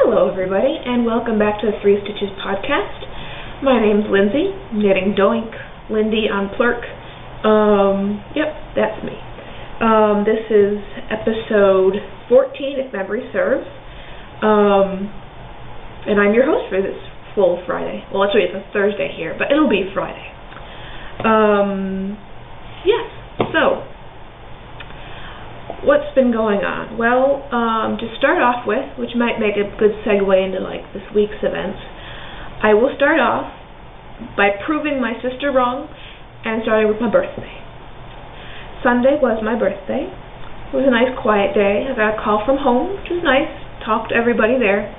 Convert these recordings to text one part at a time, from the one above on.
Hello everybody, and welcome back to the Three Stitches podcast. My name's Lindsay, knitting doink, Lindy on plurk. Yep, that's me. This is episode 14, if memory serves. And I'm your host for this full Friday. Well, actually it's a Thursday here, but it'll be Friday. Yes, so what's been going on? Well, to start off with, which might make a good segue into like this week's events, I will start off by proving my sister wrong and starting with my birthday. Sunday was my birthday. It was a nice quiet day. I got a call from home, which was nice. Talked to everybody there.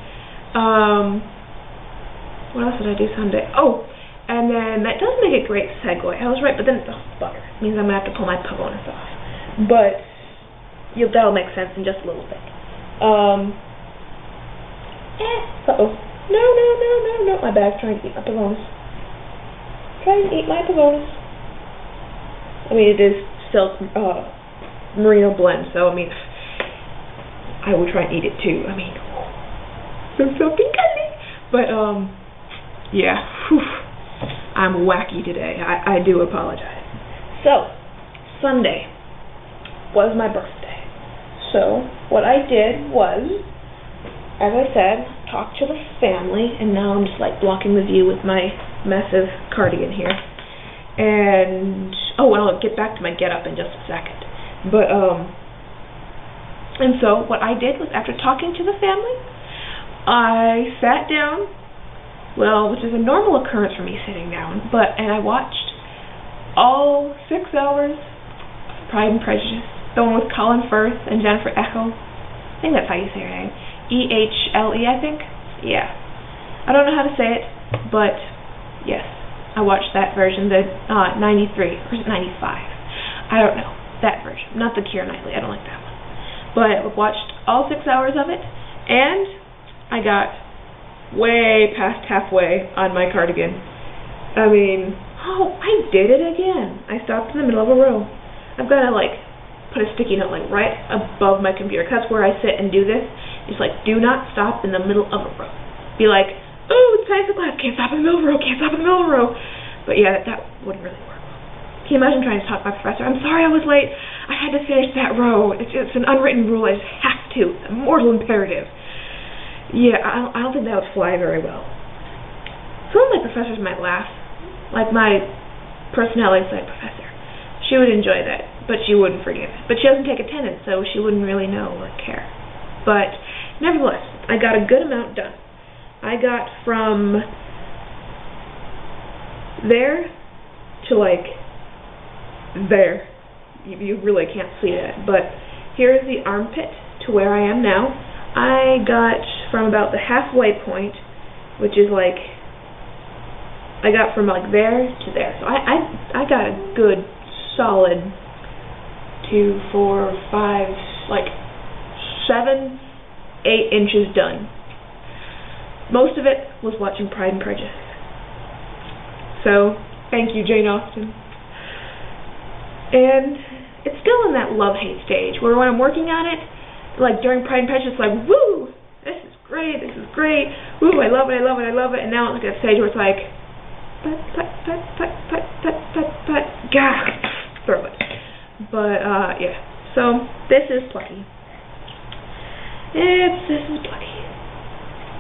What else did I do Sunday? Oh, and then that does make a great segue. I was right, but then, oh, bugger. It means I'm going to have to pull my bonus off. But that'll make sense in just a little bit. Uh-oh. No. My bag's trying to eat my pavonis. Trying to eat my pavonis. I mean, it is silk merino blend, so, I mean, I would try and eat it, too. I mean, so fucking cunning. But, yeah. Whew. I'm wacky today. I do apologize. So, Sunday was my birthday. So, what I did was, as I said, talk to the family, and now I'm just like blocking the view with my massive cardigan here. And, oh, well, I'll get back to my get up in just a second. But, and so what I did was, after talking to the family, I sat down, well, which is a normal occurrence for me sitting down, and I watched all 6 hours of Pride and Prejudice. The one with Colin Firth and Jennifer Echo. I think that's how you say her name. E-H-L-E, I think? Yeah. I don't know how to say it, but yes. I watched that version, the 93, or is it 95? I don't know. That version. Not the Keira Knightley. I don't like that one. But I watched all 6 hours of it, and I got way past halfway on my cardigan. I mean, oh, I did it again. I stopped in the middle of a row. I've got to, like, put a sticky note like right above my computer, because that's where I sit and do this. It's like, do not stop in the middle of a row. Be like, oh, it's time for class, can't stop in the middle of a row, can't stop in the middle of a row. But yeah, that wouldn't really work. Can you imagine trying to talk to my professor? I'm sorry I was late, I had to finish that row. It's an unwritten rule, I just have to. It's a mortal imperative. Yeah, I don't think that would fly very well. Some of my professors might laugh. Like my personality side professor. She would enjoy that, but she wouldn't forgive it. But she doesn't take attendance, so she wouldn't really know or care. But nevertheless, I got a good amount done. I got from there to like there. You really can't see that, but here's the armpit to where I am now. I got from about the halfway point, which is like, I got from like there to there. So I got a good solid 2, 4, 5, like 7, 8 inches done. Most of it was watching Pride and Prejudice. So, thank you, Jane Austen. And it's still in that love-hate stage, where when I'm working on it, like during Pride and Prejudice, it's like, woo, this is great, woo, I love it, and now it's like a stage where it's like, but, gah, throw it. But, yeah, so this is Plucky. This is Plucky.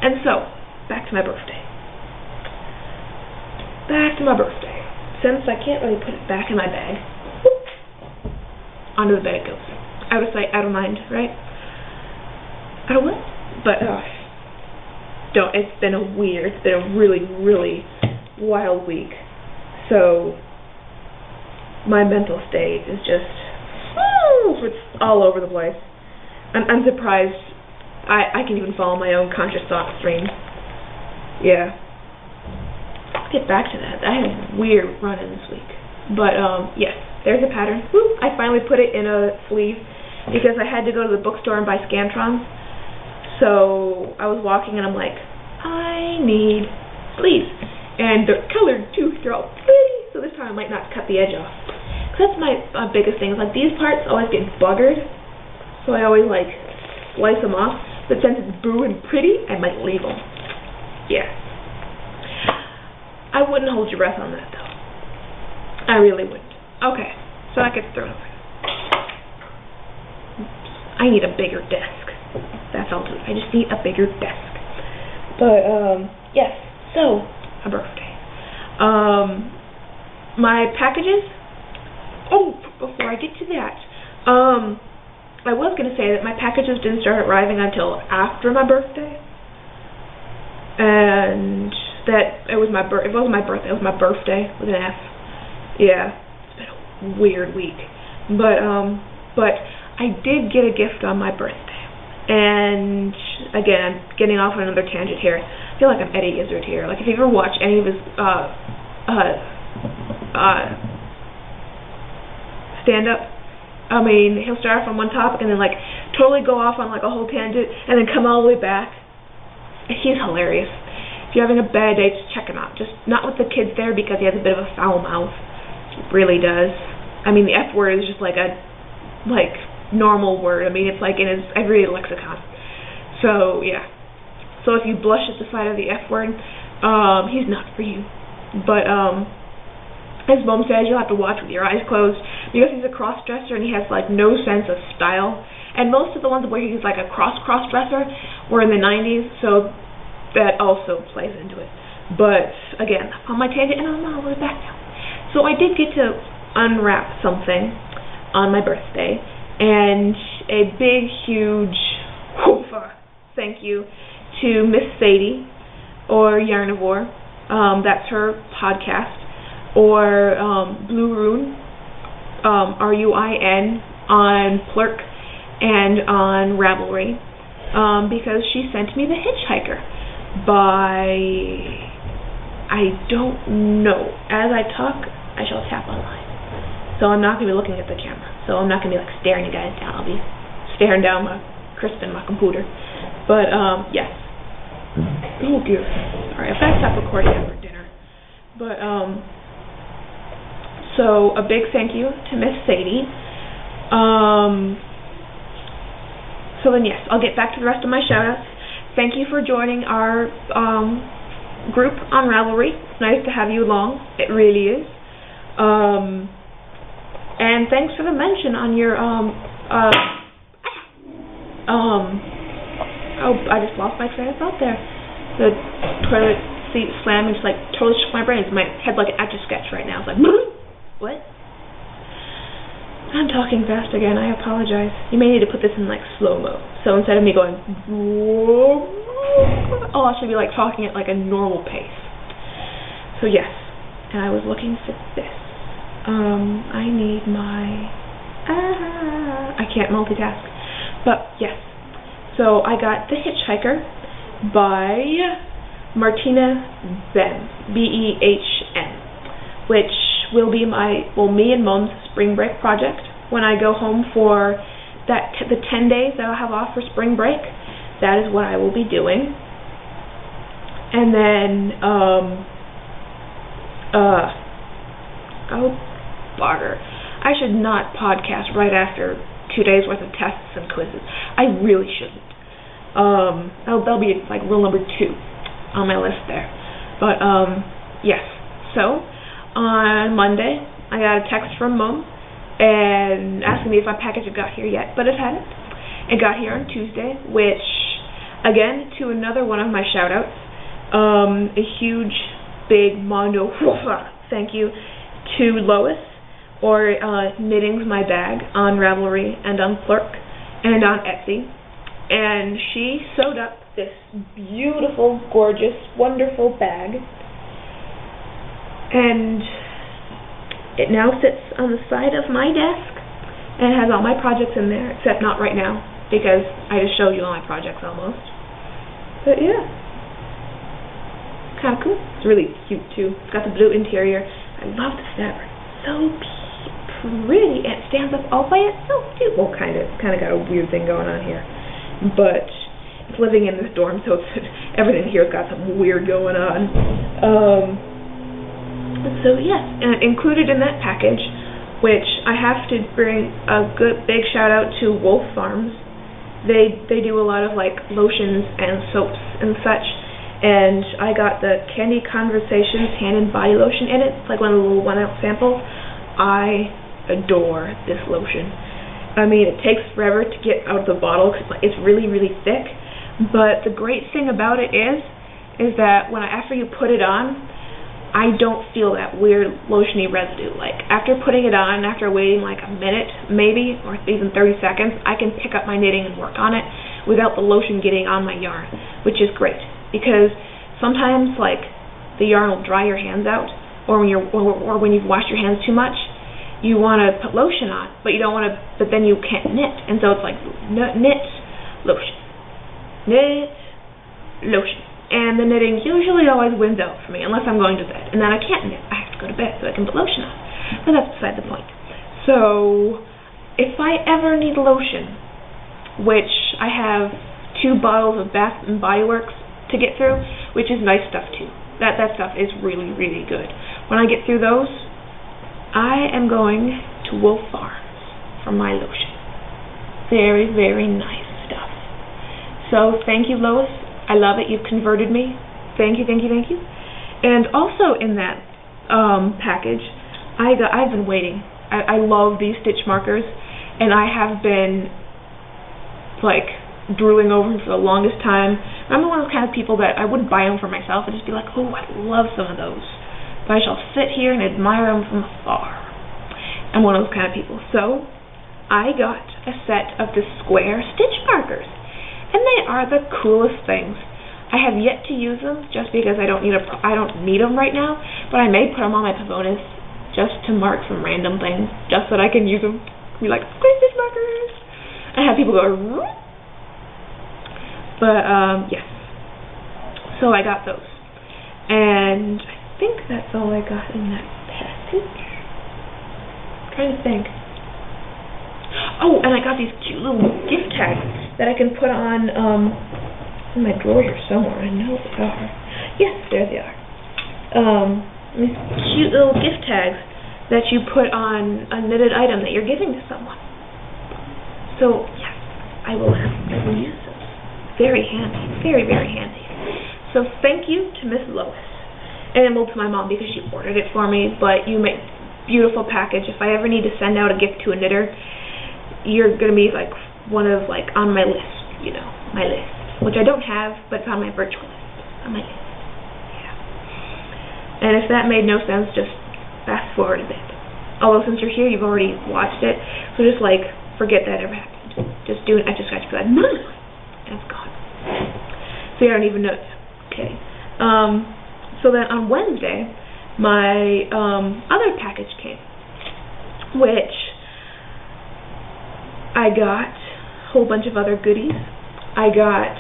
And so, back to my birthday. Since I can't really put it back in my bag, whoop, onto the bed it goes. Out of sight, out of mind, right? Out of what? But, it's been a really, really wild week. So, my mental state is just, it's all over the place. I'm surprised I can even follow my own conscious thought stream. Yeah. Let's get back to that. I had a weird run-in this week. But, yes, there's a pattern. Woo! I finally put it in a sleeve because I had to go to the bookstore and buy Scantrons. So, I was walking and I'm like, I need sleeves. And they're colored too. They're all pretty. So this time I might not cut the edge off. Because that's my biggest thing. Like, these parts always get buggered. So I always, like, slice them off. But since it's Boo and Pretty, I might leave them. Yeah. I wouldn't hold your breath on that, though. I really wouldn't. Okay, so that gets thrown away. I need a bigger desk. That's all. I just need a bigger desk. But, yes. So, a birthday. My packages. Oh, before I get to that, I was going to say that my packages didn't start arriving until after my birthday. And that it wasn't my birthday, it was my birthday with an F. Yeah, it's been a weird week. But I did get a gift on my birthday. And again, I'm getting off on another tangent here. I feel like I'm Eddie Izzard here. Like, if you ever watch any of his stand-up, I mean, he'll start off on one topic and then, like, totally go off on, like, a whole tangent and then come all the way back. He's hilarious. If you're having a bad day, just check him out. Just not with the kids there, because he has a bit of a foul mouth. He really does. I mean, the F word is just like a, normal word. I mean, it's like in his everyday lexicon. So, yeah. So if you blush at the sight of the F word, he's not for you. But, as Mom says, you'll have to watch with your eyes closed, because he's a cross-dresser and he has, like, no sense of style. And most of the ones where he's, like, a cross-dresser were in the 90s, so that also plays into it. But, again, on my tangent, and I'm all the way back now. So I did get to unwrap something on my birthday, and a big, huge thank you to Miss Sadie, or Yarnivore. That's her podcast. Or Blue Rune, RUIN, on Plurk and on Ravelry, because she sent me The Hitchhiker by, I don't know. As I talk, I shall tap online. So I'm not going to be looking at the camera. So I'm not going to be, like, staring you guys down. I'll be staring down my computer. But, yes. Oh, dear. Alright, I've got to stop recording after dinner. But, so, a big thank you to Miss Sadie. So then, yes, I'll get back to the rest of my shout-outs. Thank you for joining our group on Ravelry. It's nice to have you along. It really is. And thanks for the mention on your, oh, I just lost my train of thought there. The toilet seat slamming just, like, totally shook my brain. My head's like an Etch-a-Sketch right now. It's like, what? I'm talking fast again. I apologize. You may need to put this in, like, slow-mo. So instead of me going, I should be, like, talking at, like, a normal pace. So, yes. And I was looking for this. I need my... I can't multitask. But, yes. So, I got The Hitchhiker by Martina Behn, B-E-H-N, which will be me and Mom's spring break project when I go home for the 10 days that I'll have off for spring break. That is what I will be doing. And then, oh, bugger. I should not podcast right after 2 days worth of tests and quizzes. I really shouldn't. That'll be, like, rule number 2 on my list there. But, yes. So, on Monday, I got a text from Mom and asking me if my package had got here yet, but it hadn't. It got here on Tuesday, which, again, to another one of my shout-outs, a huge, big mondo thank you to Lois, or Knitting's My Bag, on Ravelry and on Plurk and on Etsy. And she sewed up this beautiful, gorgeous, wonderful bag. And it now sits on the side of my desk and has all my projects in there, except not right now, because I just showed you all my projects almost. But yeah, kind of cool. It's really cute too. It's got the blue interior. I love the fabric. So pretty, and it stands up all by itself too. Well, kind of got a weird thing going on here, but it's living in this dorm, so everything here's got something weird going on. So yes, and included in that package, which I have to bring a good big shout out to Wolf Farms, they do a lot of like lotions and soaps and such. And I got the Candy Conversations hand and body lotion in it. It's like one of the little 1-ounce samples. I adore this lotion. I mean, it takes forever to get out of the bottle because it's really, really thick. But the great thing about it is that after you put it on, I don't feel that weird lotiony residue. Like, after putting it on, after waiting like a minute, maybe, or even 30 seconds, I can pick up my knitting and work on it without the lotion getting on my yarn, which is great. Because sometimes, like, the yarn will dry your hands out, or when you've washed your hands too much, you want to put lotion on, but you don't want to, but then you can't knit, and so it's like knit, lotion, knit, lotion, and the knitting usually always wins out for me, unless I'm going to bed, and then I can't knit. I have to go to bed so I can put lotion on, but that's beside the point. So, if I ever need lotion, which I have 2 bottles of Bath and Body Works to get through, which is nice stuff too. That stuff is really, really good. When I get through those, I am going to Wolf Farms for my lotion. Very, very nice stuff. So thank you, Lois. I love it. You've converted me. Thank you, thank you, thank you. And also in that package, I've been waiting. I love these stitch markers, and I have been like drooling over them for the longest time. I'm one of those kind of people that I wouldn't buy them for myself. I'd just be like, oh, I'd love some of those. But I shall sit here and admire them from afar. I'm one of those kind of people. So, I got a set of the square stitch markers. And they are the coolest things. I have yet to use them just because I don't need them right now, but I may put them on my Pavonis just to mark some random things, just so that I can use them. Be like, square stitch markers! And have people go, Roo! But, yes. So I got those. And I think that's all I got in that package. I'm trying to think. Oh, and I got these cute little gift tags that I can put on, in my drawer here somewhere. I know they are. Yes, there they are. These cute little gift tags that you put on a knitted item that you're giving to someone. So, yes, I will use them. Very handy. Very, very handy. So thank you to Miss Lois. And well, to my mom because she ordered it for me, but you make beautiful package. If I ever need to send out a gift to a knitter, you're going to be like one of like on my list, you know, my list. Which I don't have, but it's on my virtual list. On my list. Yeah. And if that made no sense, just fast forward a bit. Although since you're here, you've already watched it, so just like forget that ever happened. Just do it. I just got you that. And it's gone. So you don't even know. Okay. So then on Wednesday, my other package came, which I got a whole bunch of other goodies. I got,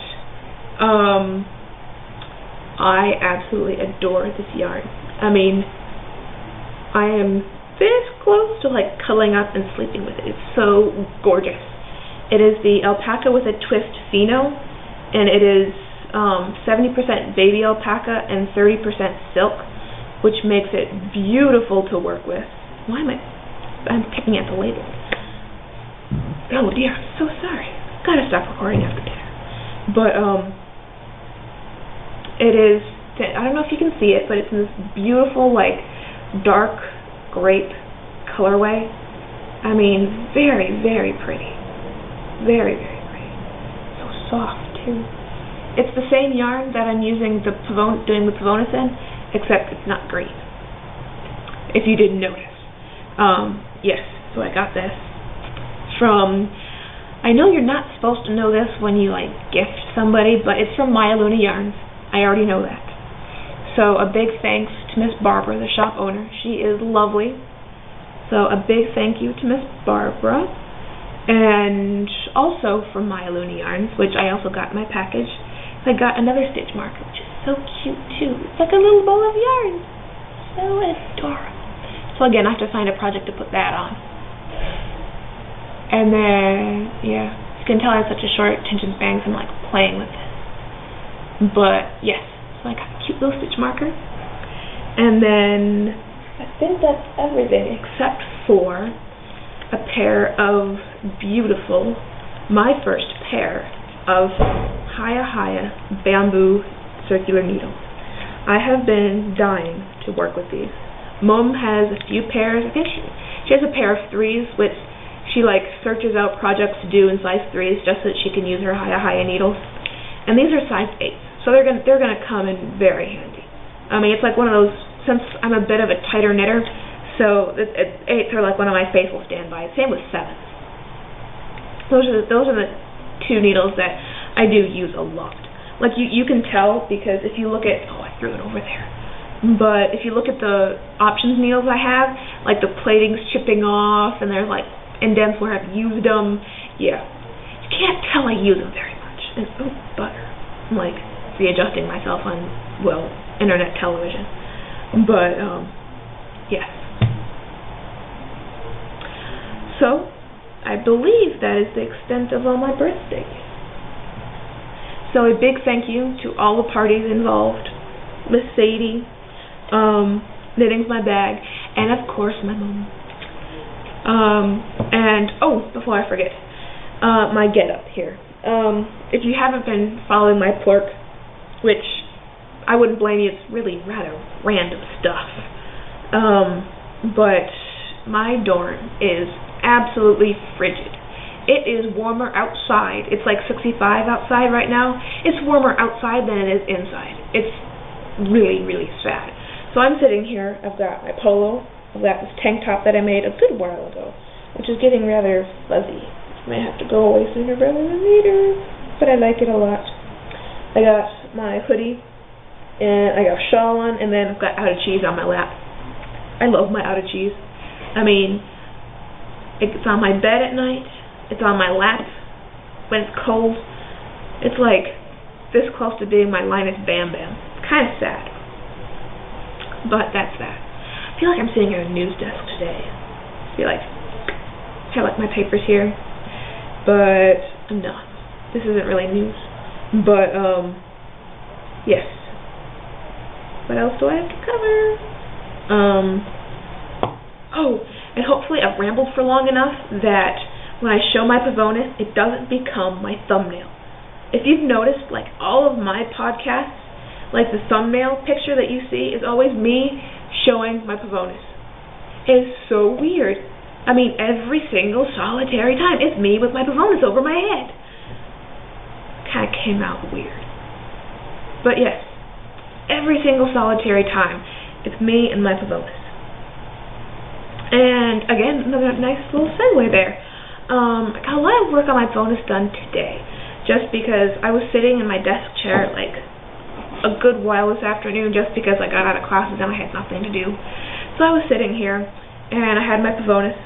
I absolutely adore this yarn. I mean, I am this close to like cuddling up and sleeping with it. It's so gorgeous. It is the Alpaca with a Twist Pheno, and it is 70% baby alpaca and 30% silk, which makes it beautiful to work with. Why am I'm picking at the label. Oh dear, I'm so sorry. Gotta stop recording after dinner. But, it is, I don't know if you can see it, but it's in this beautiful, like, dark grape colorway. I mean, very, very pretty. Very, very pretty. So soft, too. It's the same yarn that I'm using doing the Pavonis in, except it's not green. If you didn't notice. Yes, so I got this from, I know you're not supposed to know this when you, like, gift somebody, but it's from Maya Luna Yarns. I already know that. So a big thanks to Miss Barbara, the shop owner. She is lovely. So a big thank you to Miss Barbara. And also from Maya Luna Yarns, which I also got in my package, I got another stitch marker, which is so cute too. It's like a little ball of yarn. So adorable. So again, I have to find a project to put that on. And then, yeah, you can tell I have such a short attention span, so I'm like playing with this. But yes, so I got a cute little stitch marker. And then I think that's everything except for a pair of beautiful, my first pair of Haya bamboo circular needles. I have been dying to work with these. Mom has a few pairs. I think she has a pair of 3s, which she like searches out projects to do in size 3s just so that she can use her Haya needles. And these are size 8s, so they're gonna come in very handy. I mean, it's like one of those. Since I'm a bit of a tighter knitter, so 8s are like one of my faithful standbys. Same with 7s. Those are the 2 needles that I do use a lot. Like you can tell because if you look at I threw it over there. But if you look at the options needles I have, like the plating's chipping off and there's like indents where I've used them. Yeah, you can't tell I use them very much. And butter. I'm like readjusting myself on internet television. But yes. So I believe that is the extent of all my birthdays. So a big thank you to all the parties involved. Miss Sadie, Knitting's my bag, and of course my mom. And before I forget, my get up here. If you haven't been following my plurk, which I wouldn't blame you, it's really rather random stuff. But my dorm is absolutely frigid. It is warmer outside. It's like 65 outside right now. It's warmer outside than it is inside. It's really, really sad. So I'm sitting here. I've got my polo. I've got this tank top that I made a good while ago, which is getting rather fuzzy. Might have to go away sooner rather than later, but I like it a lot. I got my hoodie, and I got a shawl on, and then I've got out of cheese on my lap. I love my out of cheese. I mean, it's on my bed at night. It's on my lap when it's cold. It's like this close to being my Linus Bam Bam. It's kind of sad. But that's that. I feel like I'm sitting at a news desk today. I feel like I have like my papers here. But I'm not. This isn't really news. But yes. What else do I have to cover? And hopefully I've rambled for long enough that when I show my Pavonis, it doesn't become my thumbnail. If you've noticed, like all of my podcasts, like the thumbnail picture that you see is always me showing my Pavonis. It's so weird. I mean, every single solitary time, it's me with my Pavonis over my head. Kind of came out weird. But yes, every single solitary time, it's me and my Pavonis. And again, another nice little segue there. I got a lot of work on my bonus done today, just because I was sitting in my desk chair like a good while this afternoon, just because I got out of classes and I had nothing to do. So I was sitting here, and I had my Pavonis,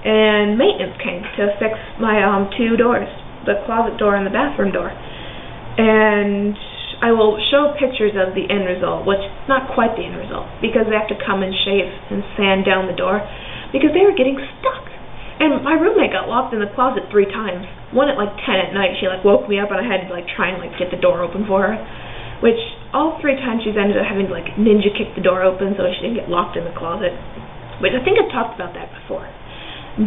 and maintenance came to fix my 2 doors, the closet door and the bathroom door. And I will show pictures of the end result, which is not quite the end result, because they have to come and shave and sand down the door, because they were getting stuck. And my roommate got locked in the closet 3 times. One at like 10 at night, she like woke me up and I had to like try and like get the door open for her. Which all 3 times she's ended up having to like ninja kick the door open so she didn't get locked in the closet. Which I think I've talked about that before.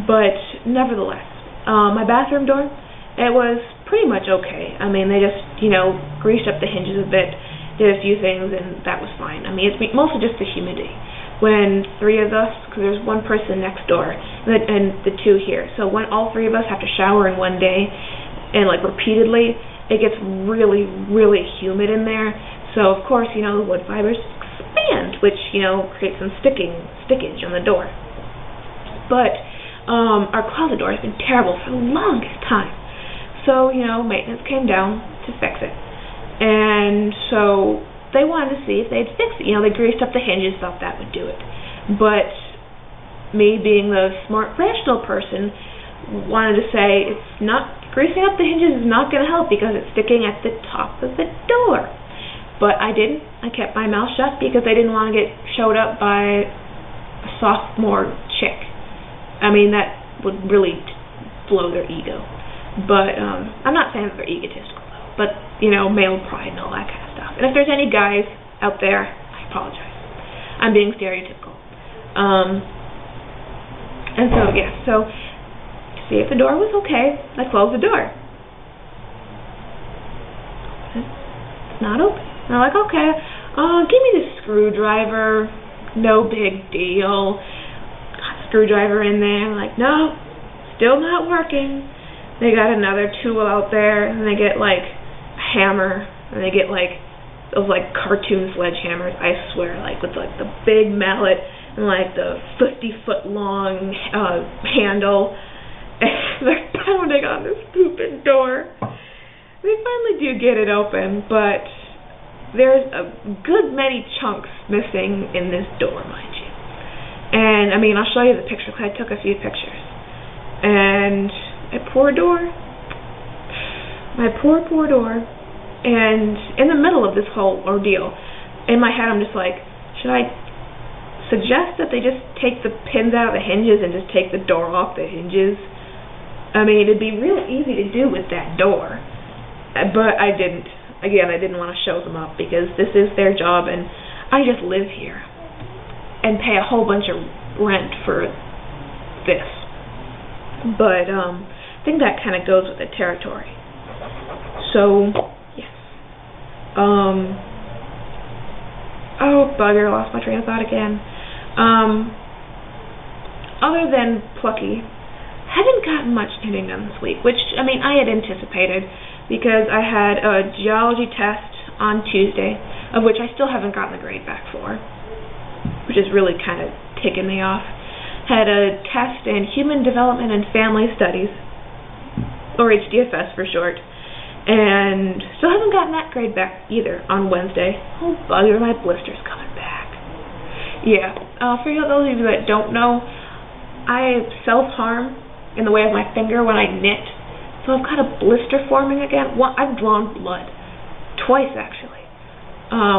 But nevertheless, my bathroom door, it was pretty much okay. I mean, they just, greased up the hinges a bit, did a few things, and that was fine. I mean, it's mostly just the humidity. When 3 of us, because there's 1 person next door, and the 2 here, so when all 3 of us have to shower in one day, and like repeatedly, it gets really, really humid in there. So of course, the wood fibers expand, which creates some stickage on the door. But our closet door has been terrible for the longest time. So maintenance came down to fix it, and so they wanted to see if they'd fix it. They greased up the hinges, thought that would do it. But me, being the smart, rational person, wanted to say it's not, greasing up the hinges is not going to help because it's sticking at the top of the door. But I didn't. I kept my mouth shut because I didn't want to get showed up by a sophomore chick. I mean, that would really blow their ego. But I'm not saying that they're egotistical, though. But, male pride and all that kind of stuff. And if there's any guys out there, I apologize. I'm being stereotypical. And so, yeah, so to see if the door was okay, I closed the door. It's not open. And they're like, okay, give me the screwdriver. No big deal. Got a screwdriver in there. I'm like, no, still not working. They got another tool out there, and they get like a hammer, and they get like those like cartoon sledgehammers, I swear, like with like the big mallet and like the 50-foot long handle, and they're pounding on this stupid door. They finally do get it open, but there's a good many chunks missing in this door, mind you. And I mean, I'll show you the picture because I took a few pictures. And my poor door. My poor door. And in the middle of this whole ordeal, in my head I'm just like, should I suggest that they just take the pins out of the hinges and just take the door off the hinges? I mean, it'd be real easy to do with that door. But I didn't. Again, I didn't want to show them up because this is their job and I just live here and pay a whole bunch of rent for this. But I think that kind of goes with the territory. So, yes. Oh, bugger, lost my train of thought again. Other than Plucky, haven't gotten much knitting done this week, which, I mean, I had anticipated because I had a geology test on Tuesday, of which I still haven't gotten the grade back for, which is really kind of ticking me off. Had a test in Human Development and Family Studies, or HDFS for short, and still haven't gotten that grade back either on Wednesday. Oh, bugger, my blister's coming back. Yeah, for those of you that don't know, I self-harm in the way of my finger when I knit, so I've got a blister forming again. I've drawn blood, twice actually,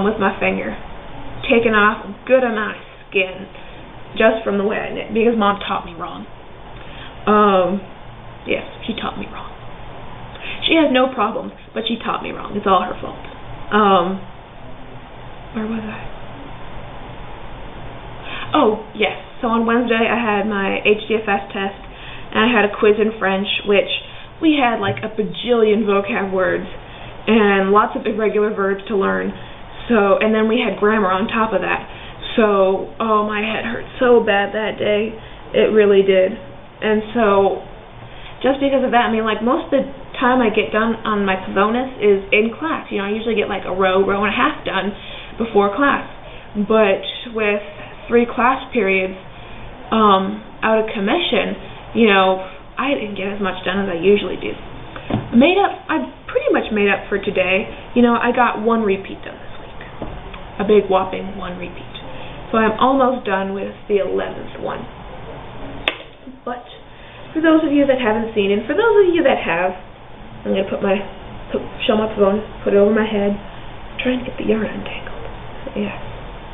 with my finger, taking off a good amount of skin just from the way I knit, because Mom taught me wrong. Yes, she taught me wrong. She has no problems, but she taught me wrong. It's all her fault. Where was I? Oh, yes. So on Wednesday I had my HDFS test, and I had a quiz in French, which we had like a bajillion vocab words and lots of irregular verbs to learn. So, and then we had grammar on top of that. So, oh, my head hurt so bad that day. It really did. And so, just because of that, I mean, like, most of the time I get done on my Pavonis is in class. You know, I usually get like a row and a half done before class. But with 3 class periods out of commission, you know, I didn't get as much done as I usually do. I pretty much made up for today. You know, I got 1 repeat done this week. A big whopping 1 repeat. So I'm almost done with the 11th one. But for those of you that haven't seen, and for those of you that have, I'm going to show my phone, put it over my head, trying to get the yarn untangled. Yeah,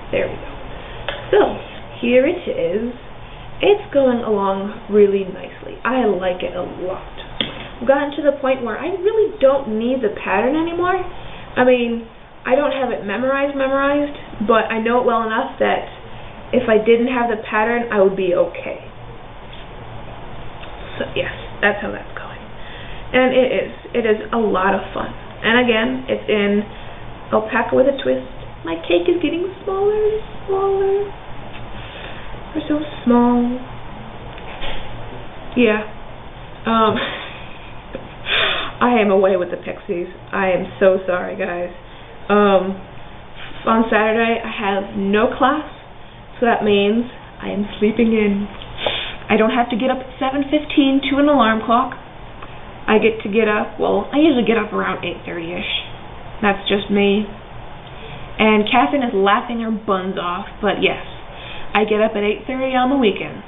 there we go. So, here it is. It's going along really nicely. I like it a lot. I've gotten to the point where I really don't need the pattern anymore. I mean, I don't have it memorized, but I know it well enough that if I didn't have the pattern, I would be okay. So, yes, that's how that's going. And it is a lot of fun. And again, it's in alpaca with a twist. My cake is getting smaller and smaller. They're so small. Yeah. I am away with the pixies. I am so sorry, guys. On Saturday, I have no class, so that means I am sleeping in. I don't have to get up at 7:15 to an alarm clock. I get to get up, well, I usually get up around 8:30-ish. That's just me. And Catherine is laughing her buns off, but yes, I get up at 8:30 on the weekends.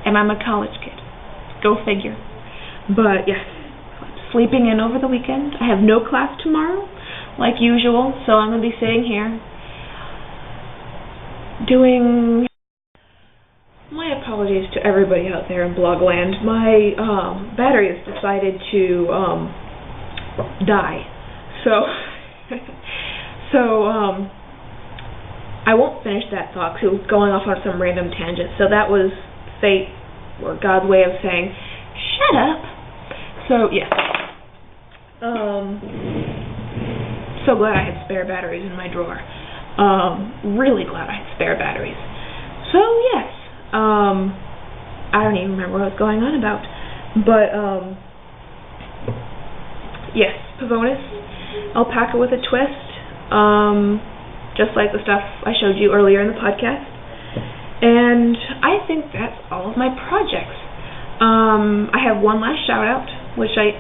And I'm a college kid. Go figure. But yes, sleeping in over the weekend. I have no class tomorrow, like usual, so I'm going to be sitting here doing... My apologies to everybody out there in Blogland. My battery has decided to die. So, I won't finish that thought because it was going off on some random tangent. So that was fate, or God's way of saying, shut up. So, yes. so glad I had spare batteries in my drawer. Really glad I had spare batteries. So yes, I don't even remember what I was going on about, but yes, Pavonis, alpaca with a twist, just like the stuff I showed you earlier in the podcast. And I think that's all of my projects. I have one last shout out, which I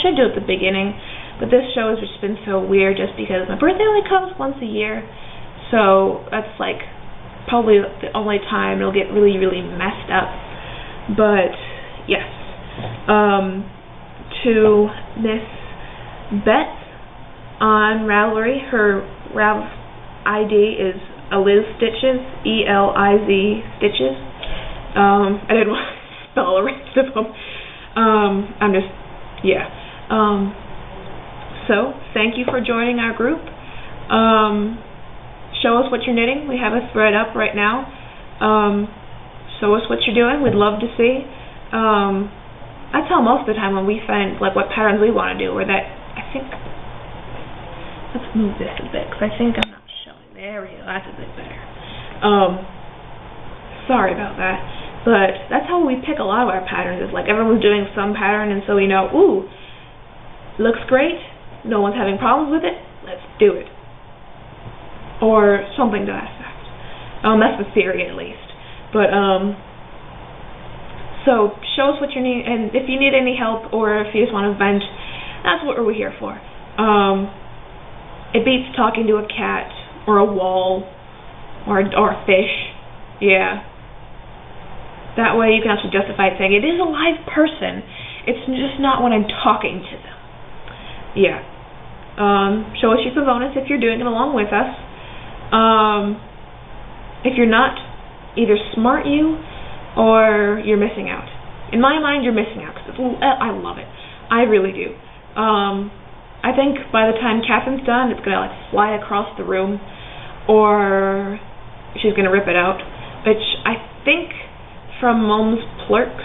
should do at the beginning, but this show has just been so weird just because my birthday only comes once a year, so that's like probably the only time it'll get really, really messed up. But yes, to Miss Beth on Ravelry, her Rav ID is Eliz Stitches, ELIZ Stitches. I didn't want to spell the rest of them. I'm just, yeah. So, thank you for joining our group. Show us what you're knitting. We have a thread up right now. Show us what you're doing. We'd love to see. I tell most of the time when we find like what patterns we want to do, or that I think. Let's move this a bit because I think I'm not showing. There we go. That's a bit better. Sorry about that. But that's how we pick a lot of our patterns. Is like everyone's doing some pattern, and so we know, ooh, looks great. No one's having problems with it. Let's do it. Or something to that effect. That's the theory, at least. But so show us what you need, and if you need any help, or if you just want to vent, that's what we're here for. It beats talking to a cat or a wall or a fish. Yeah. That way you can actually justify it, saying it is a live person. It's just not when I'm talking to them. Yeah. Show us your Pavonis if you're doing it along with us. If you're not, either smart you or you're missing out. In my mind, you're missing out because I love it. I really do. I think by the time Catherine's done, it's gonna like fly across the room, or she's gonna rip it out. Which I think from Mom's Plurks,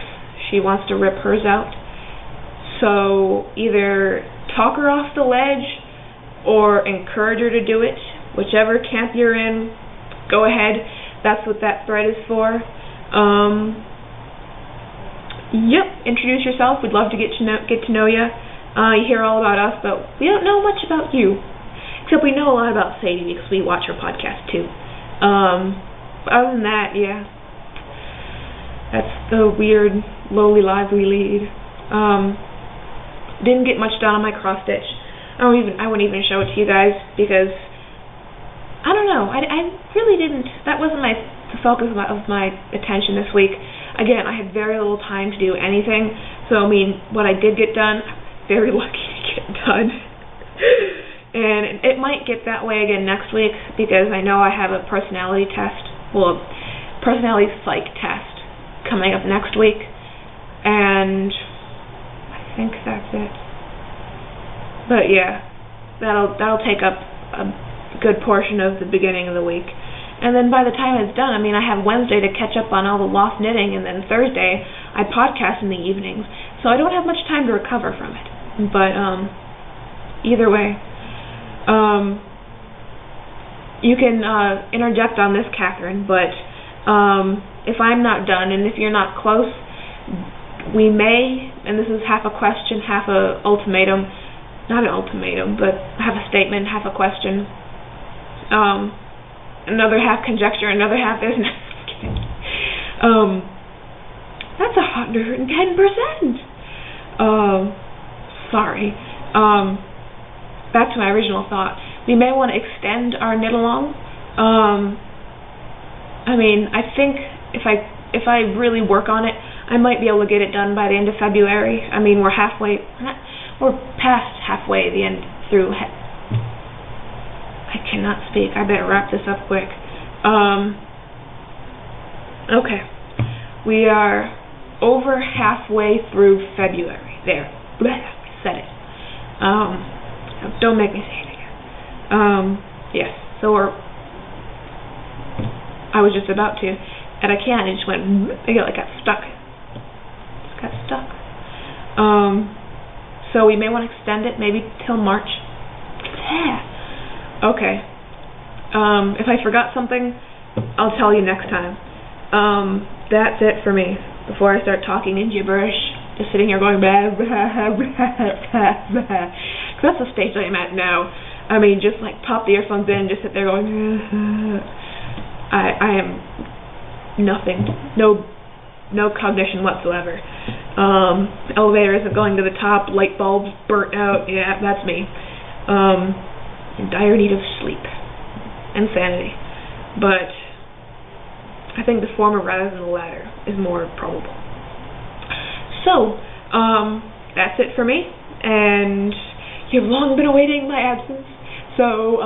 she wants to rip hers out. So either talk her off the ledge or encourage her to do it. Whichever camp you're in, go ahead. That's what that thread is for. Yep, introduce yourself. We'd love to get to know you. You hear all about us, but we don't know much about you. Except we know a lot about Sadie because we watch her podcast too. But other than that, yeah. That's the weird, lowly lives we lead. Didn't get much done on my cross stitch. I wouldn't even show it to you guys because I don't know. I really didn't. That wasn't the focus of my attention this week. Again, I had very little time to do anything. So I mean, what I did get done, I'm very lucky to get done. And it might get that way again next week because I know I have a personality test. Well, a personality psych test coming up next week, and I think that's it. But yeah, that'll take up a good portion of the beginning of the week, and then by the time it's done, I mean, I have Wednesday to catch up on all the lost knitting, and then Thursday I podcast in the evenings, so I don't have much time to recover from it. But either way, you can interject on this, Catherine, but if I'm not done, and if you're not close, we may, and this is half a question, half a ultimatum, not an ultimatum, but half a statement, half a question, another half conjecture, another half there's no, that's 110%. Sorry. Back to my original thought. We may want to extend our knit along. I mean, I think if I really work on it, I might be able to get it done by the end of February. I mean, we're past halfway the end through. I cannot speak. I better wrap this up quick. Okay. We are over halfway through February. There. I said it. Don't make me say it again. Yes. So I was just about to, and I can't. It just went. I got stuck. Just got stuck. So we may want to extend it maybe till March. Okay. If I forgot something, I'll tell you next time. That's it for me. Before I start talking in gibberish, just sitting here going blah, blah, blah, blah, blah. 'Cause that's the stage I'm at now. I mean, just like pop the earphones in, just sit there going. I am nothing. No cognition whatsoever. Elevator isn't going to the top. Light bulbs burnt out. Yeah, that's me. In dire need of sleep and sanity. But I think the former rather than the latter is more probable. So, that's it for me, and you've long been awaiting my absence, so,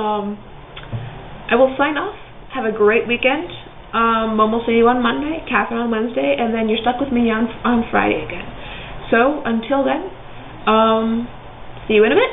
I will sign off. Have a great weekend. Mom will see you on Monday, Catherine on Wednesday, and then you're stuck with me on Friday again. So, until then, see you in a bit.